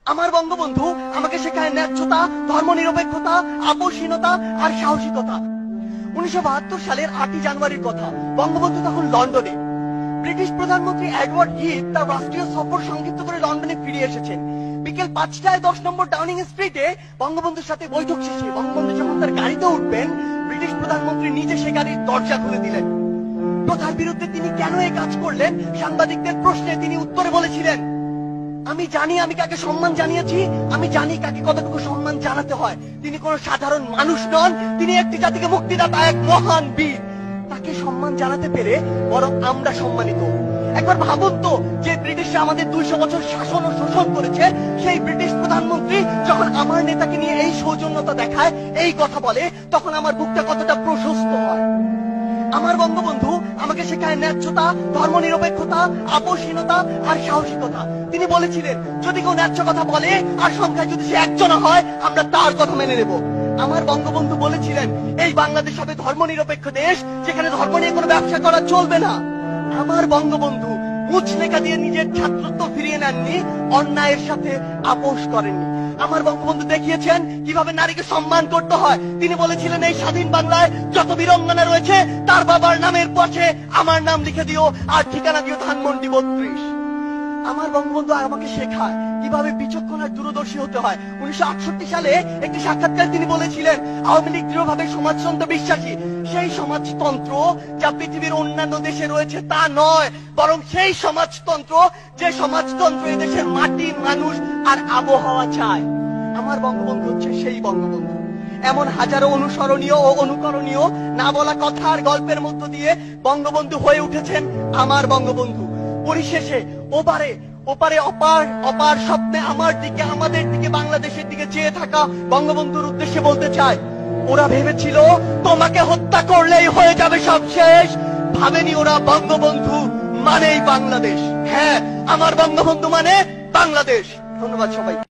আমার বঙ্গবন্ধু আমাকে শেখায় ন্যায্যতা, ধর্মনিরপেক্ষতা, আপোষহীনতা আর সাহসিকতা। 1972 সালের 8ই জানুয়ারির কথা। বঙ্গবন্ধু তখন লন্ডনে। ব্রিটিশ প্রধানমন্ত্রী এডওয়ার্ড হিথ তার রাষ্ট্রীয় সফর সংক্ষিপ্ত করে লন্ডনে ফিরে এসেছেন। বিকেল 5টায় 10 নম্বর ডাউনিং স্ট্রিটে বঙ্গবন্ধুর সাথে বৈঠক শেষে বঙ্গবন্ধু যখন তার গাড়িতে উঠবেন, ব্রিটিশ প্রধানমন্ত্রী নিজে সে গাড়ির দরজা খুলে দিলেন। প্রথার বিরুদ্ধে তিনি কেন এই কাজ করলেন, সাংবাদিকদের প্রশ্নে তিনি উত্তরে বলেছিলেন, আমি জানি আমি কাকে সম্মান জানিয়েছি, আমি জানি কাকে কতটুকু সম্মান জানাতে হয়। তিনি কোন সাধারণ মানুষ নন, তিনি একটি জাতিকে মুক্তিদাতা, এক মহান বীর। তাকে সম্মান জানাতে পেরে বরং আমরা সম্মানিত। একবার ভাবুন তো, যে ব্রিটিশরা আমাদের 200 বছর শাসন ও শোষণ করেছে, সেই ব্রিটিশ প্রধানমন্ত্রী যখন আমার নেতাকে নিয়ে এই সৌজন্যতা দেখায়, এই কথা বলে, তখন আমার বুকটা কতটা প্রশস্ত হয়। আমার বঙ্গবন্ধু আমাকে শেখায় ন্যায্যতা, ধর্মনিরপেক্ষতা, আপোষহীনতা আর সাহসিকতা। তিনি বলেছিলেন, যদি কেউ ন্যায্য কথা বলে আর সংখ্যায় যদি সে একজন হয়, আমরা তার কথা মেনে নেব। আমার বঙ্গবন্ধু বলেছিলেন, এই বাংলাদেশ হবে ধর্মনিরপেক্ষ দেশ, যেখানে ধর্ম নিয়ে কোনো ব্যবসা করা চলবে না। আমার বঙ্গবন্ধু মুচলেখা দিয়ে নিজের ছাত্রত্ব ফিরিয়ে নেননি, অন্যায়ের সাথে আপোষ করেননি। আমার বঙ্গবন্ধু দেখিয়েছেন কিভাবে নারীকে সম্মান করতে হয়। তিনি বলেছিলেন, এই স্বাধীন বাংলায় যত বীরঙ্গনা রয়েছে, তার বাবার নামের পাশে আমার নাম লিখে দিও আর ঠিকানা দিও ধানমন্ডি 32। আমার বঙ্গবন্ধু আমাকে শেখায় কিভাবে বিচক্ষণ আর দূরদর্শী হতে হয়। 1968 সালে একটি সাক্ষাৎকার তিনি বলেছিলেন, আওয়ামী লীগ দৃঢ়ভাবে সমাজতন্ত্র বিশ্বাসী। সেই সমাজতন্ত্র যা পৃথিবীর অন্যান্য দেশে রয়েছে তা নয়, বরং সেই সমাজতন্ত্র যে সমাজতন্ত্র এদেশের মাটি, মানুষ আর আবহাওয়া চায়। আমার বঙ্গবন্ধু হচ্ছে সেই বঙ্গবন্ধু। এমন হাজারো অনুসরণীয় ও অনুকরণীয় না বলা কথা আর গল্পের মধ্য দিয়ে বঙ্গবন্ধু হয়ে উঠেছেন আমার বঙ্গবন্ধু। পরিশেষে ওপারে ওপারে অপার অপার স্বপ্নে আমার দিকে, আমাদের দিকে, বাংলাদেশের দিকে চেয়ে থাকা বঙ্গবন্ধুর উদ্দেশ্যে বলতে চাই, ওরা ভেবেছিল তোমাকে হত্যা করলেই হয়ে যাবে সব শেষ। ভাবেনি ওরা বঙ্গবন্ধু মানেই বাংলাদেশ। হ্যাঁ, আমার বঙ্গবন্ধু মানে বাংলাদেশ। ধন্যবাদ সবাই।